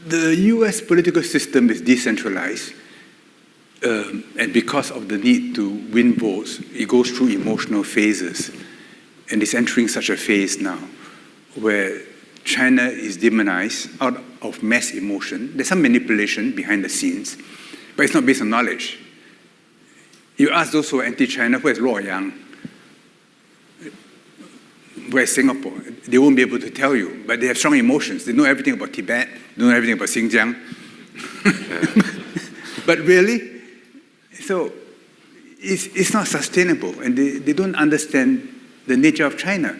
The US political system is decentralized, and because of the need to win votes, it goes through emotional phases. And it's entering such a phase now where China is demonized out of mass emotion. There's some manipulation behind the scenes, but it's not based on knowledge. You ask those who are anti-China, where's Luoyang? Where's Singapore? They won't be able to tell you, but they have strong emotions. They know everything about Tibet, they know everything about Xinjiang. But really? So it's not sustainable, and they don't understand the nature of China.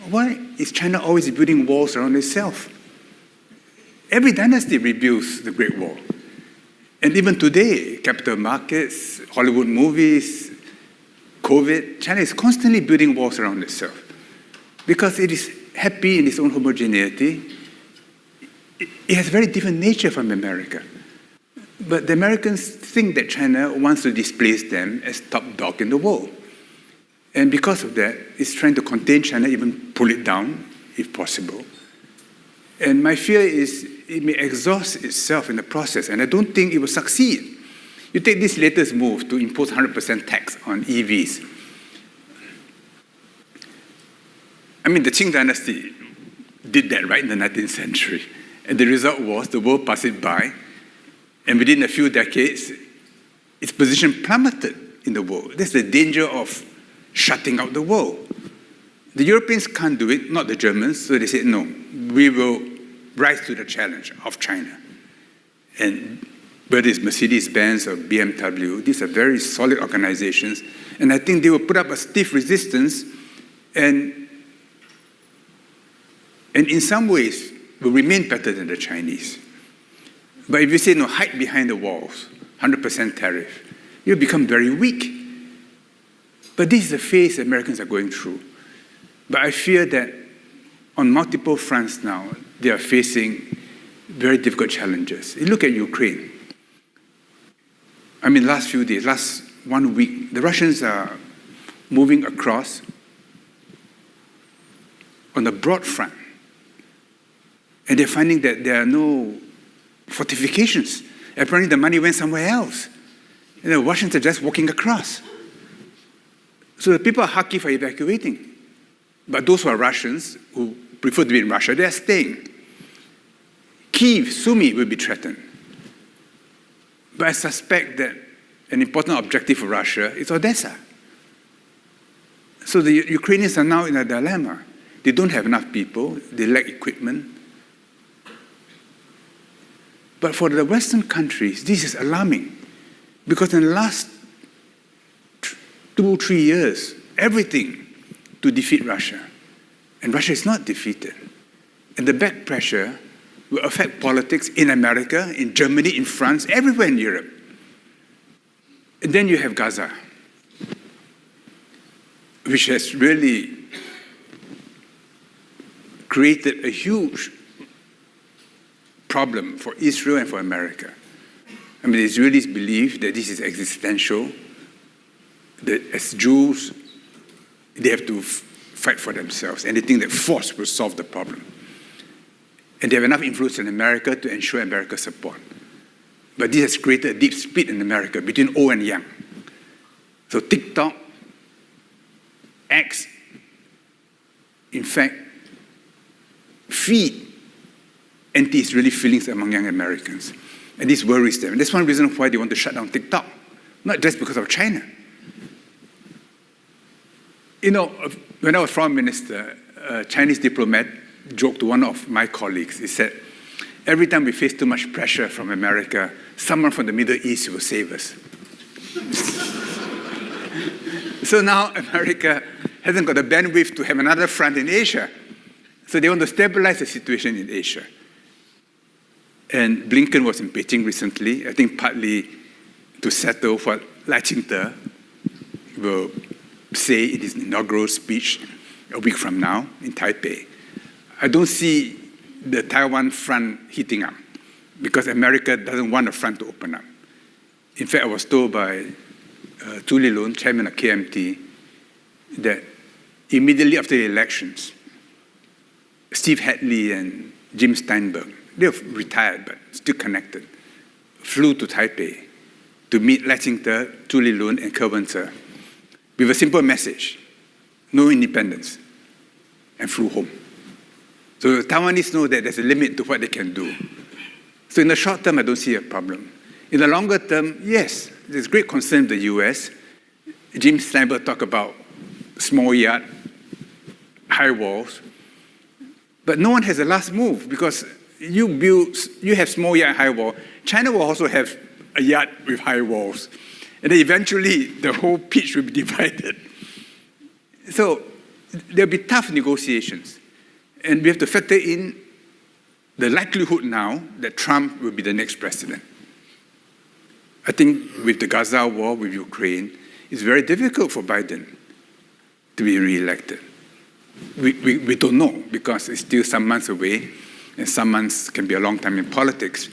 Why is China always building walls around itself? Every dynasty rebuilds the Great Wall. And even today, capital markets, Hollywood movies, COVID, China is constantly building walls around itself because it is happy in its own homogeneity. It has a very different nature from America. But the Americans think that China wants to displace them as top dog in the world. And because of that, it's trying to contain China, even pull it down, if possible. And my fear is it may exhaust itself in the process, and I don't think it will succeed. You take this latest move to impose 100% tax on EVs. I mean, the Qing dynasty did that right in the 19th century. And the result was the world passed it by, and within a few decades, its position plummeted in the world. That's the danger of shutting out the world. The Europeans can't do it, not the Germans, so they said, no, we will rise to the challenge of China. And whether it's Mercedes-Benz or BMW, these are very solid organizations, and I think they will put up a stiff resistance and in some ways will remain better than the Chinese. But if you say, no, hide behind the walls, 100% tariff, you'll become very weak. But this is the phase Americans are going through. But I fear that on multiple fronts now, they are facing very difficult challenges. You look at Ukraine. I mean, last few days, last 1 week, the Russians are moving across on a broad front. And they're finding that there are no fortifications. Apparently the money went somewhere else. And the Russians are just walking across. So the people are happy for evacuating. But those who are Russians, who prefer to be in Russia, they are staying. Kyiv, Sumy will be threatened. But I suspect that an important objective for Russia is Odessa. So the Ukrainians are now in a dilemma. They don't have enough people, they lack equipment. But for the Western countries, this is alarming. Because in the last 2-3 years, everything to defeat Russia. And Russia is not defeated. And the back pressure will affect politics in America, in Germany, in France, everywhere in Europe. And then you have Gaza, which has really created a huge problem for Israel and for America. I mean, the Israelis believe that this is existential, that as Jews, they have to fight for themselves, and they think that force will solve the problem. And they have enough influence in America to ensure America's support. But this has created a deep split in America between old and young. So TikTok, X, in fact, feed anti-Israeli feelings among young Americans. And this worries them. And that's one reason why they want to shut down TikTok, not just because of China. You know, when I was foreign minister, a Chinese diplomat joked to one of my colleagues. He said, every time we face too much pressure from America, someone from the Middle East will save us. So now America hasn't got the bandwidth to have another front in Asia. So they want to stabilize the situation in Asia. And Blinken was in Beijing recently, I think partly to settle what Lai Ching-te will say in his inaugural speech a week from now in Taipei. I don't see the Taiwan front heating up because America doesn't want a front to open up. In fact, I was told by Tu Lilun, chairman of KMT, that immediately after the elections, Steve Hadley and Jim Steinberg, they're retired but still connected, flew to Taipei to meet Lai Ching-te, Zhu Lilun, and Ke Wen-je with a simple message: no independence, and flew home. So the Taiwanese know that there's a limit to what they can do. So in the short term, I don't see a problem. In the longer term, yes, there's great concern in the US. Jim Snyder talked about small yard, high walls. But no one has a last move, because you have small yard, high wall. China will also have a yard with high walls. And then eventually, the whole pitch will be divided. So there'll be tough negotiations. And we have to factor in the likelihood now that Trump will be the next president. I think with the Gaza war, with Ukraine, it's very difficult for Biden to be reelected. We don't know, because it's still some months away, and some months can be a long time in politics.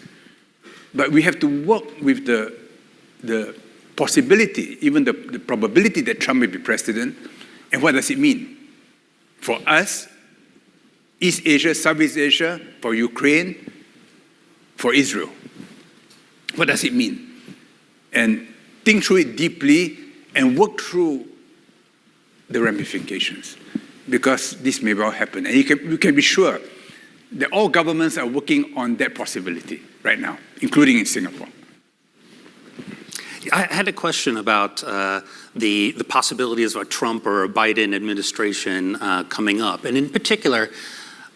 But we have to work with the possibility, even the probability that Trump will be president, and what does it mean for us, East Asia, Southeast Asia, for Ukraine, for Israel. What does it mean? And think through it deeply and work through the ramifications, because this may well happen. And you can be sure that all governments are working on that possibility right now, including in Singapore. I had a question about the possibilities of a Trump or a Biden administration coming up. And in particular,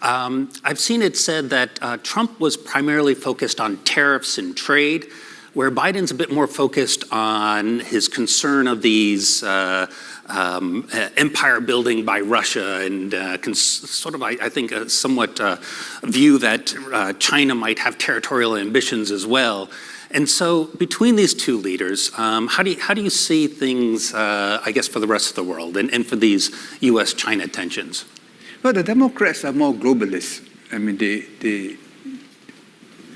I've seen it said that Trump was primarily focused on tariffs and trade, where Biden's a bit more focused on his concern of these empire building by Russia, and sort of, I think, somewhat view that China might have territorial ambitions as well. And so between these two leaders, how do you see things, I guess, for the rest of the world and for these U.S.-China tensions? Well, the Democrats are more globalists. I mean, they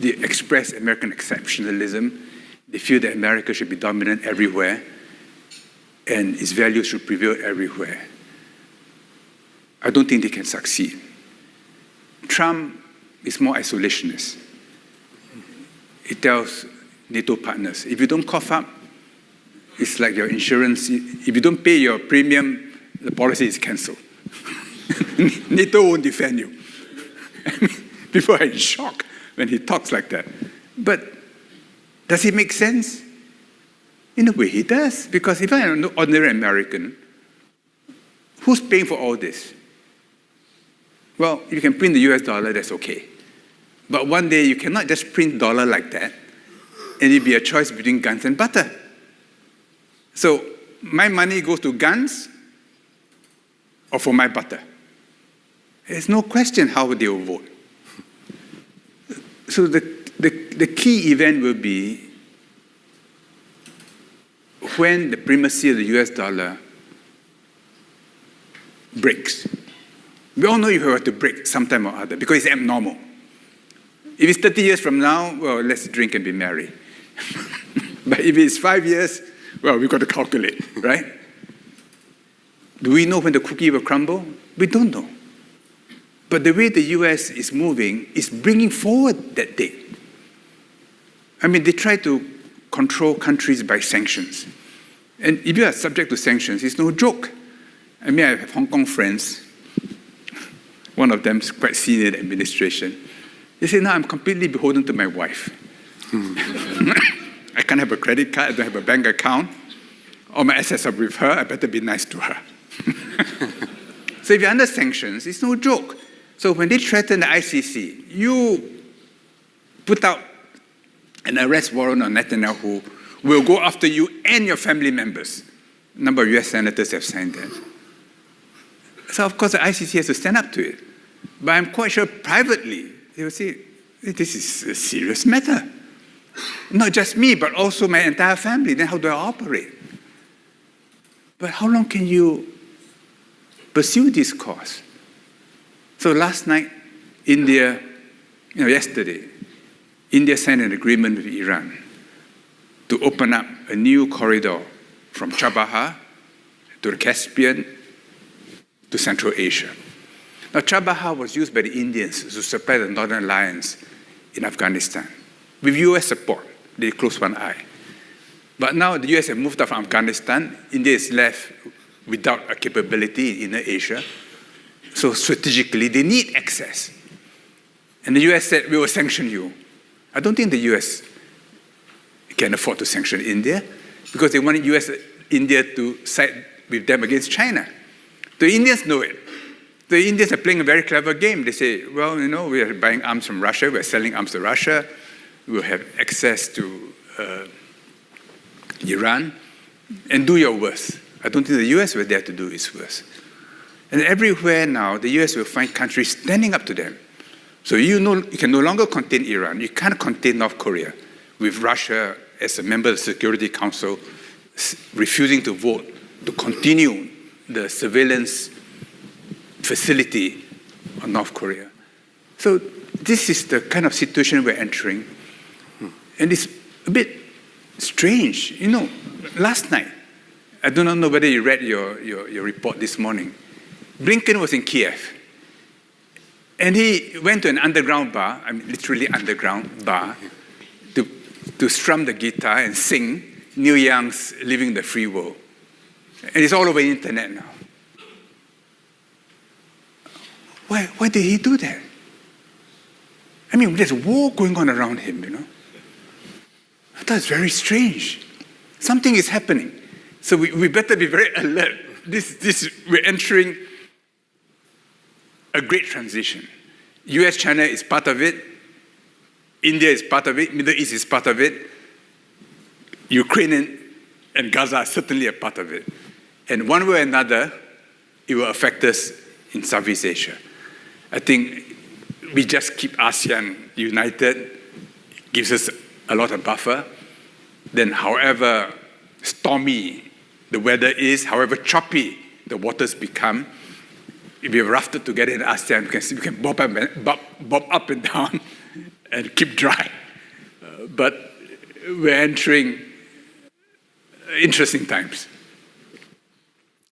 express American exceptionalism. They feel that America should be dominant everywhere, and its values should prevail everywhere. I don't think they can succeed. Trump is more isolationist. He tells NATO partners, if you don't cough up, it's like your insurance. If you don't pay your premium, the policy is cancelled. NATO won't defend you. I mean, people are in shock when he talks like that. But does it make sense? In a way, he does. Because if I'm an ordinary American, who's paying for all this? Well, if you can print the US dollar, that's okay. But one day, you cannot just print dollar like that, and it'll be a choice between guns and butter. So my money goes to guns or for my butter. There's no question how they will vote. So the key event will be when the primacy of the US dollar breaks. We all know you have to break sometime or other because it's abnormal. If it's 30 years from now, well, let's drink and be merry. But if it's 5 years, well, we've got to calculate, right? Do we know when the cookie will crumble? We don't know. But the way the US is moving is bringing forward that date. I mean, they try to control countries by sanctions. And if you are subject to sanctions, it's no joke. I mean, I have Hong Kong friends. One of them is quite senior in the administration. They say, no, I'm completely beholden to my wife. I can't have a credit card, I don't have a bank account. All my assets are with her, I better be nice to her. So if you're under sanctions, it's no joke. So when they threaten the ICC, you put out an arrest warrant on Netanyahu, will go after you and your family members. A number of US senators have signed that. So of course the ICC has to stand up to it. But I'm quite sure privately, they will say, this is a serious matter. Not just me, but also my entire family. Then how do I operate? But how long can you pursue this cause? So last night, yesterday, India signed an agreement with Iran to open up a new corridor from Chabahar to the Caspian to Central Asia. Now, Chabahar was used by the Indians to supply the Northern Alliance in Afghanistan. With US support, they closed one eye. But now the US have moved out from Afghanistan. India is left without a capability in Asia. So strategically, they need access. And the US said, we will sanction you. I don't think the US can afford to sanction India because they want India to side with them against China. The Indians know it. The Indians are playing a very clever game. They say, well, we are buying arms from Russia. We're selling arms to Russia. We'll have access to Iran. And do your worst. I don't think the US will dare to do its worst. And everywhere now, the US will find countries standing up to them. So you can no longer contain Iran. You can't contain North Korea with Russia as a member of the Security Council refusing to vote to continue the surveillance facility on North Korea. So this is the kind of situation we're entering. And it's a bit strange. Last night, I do not know whether you read your report this morning. Blinken was in Kiev. And he went to an underground bar, literally underground bar, to strum the guitar and sing Neil Young's Living the Free World. And it's all over the internet now. Why did he do that? There's war going on around him, I thought it's very strange. Something is happening. So we better be very alert. We're entering a great transition. US, China is part of it. India is part of it. Middle East is part of it. Ukraine and Gaza are certainly a part of it. And one way or another, it will affect us in Southeast Asia. I think we just keep ASEAN united. It gives us a lot of buffer. Then however stormy the weather is, however choppy the waters become, if we're rafted together in ASEAN, we can bob up and down and keep dry. But we're entering interesting times.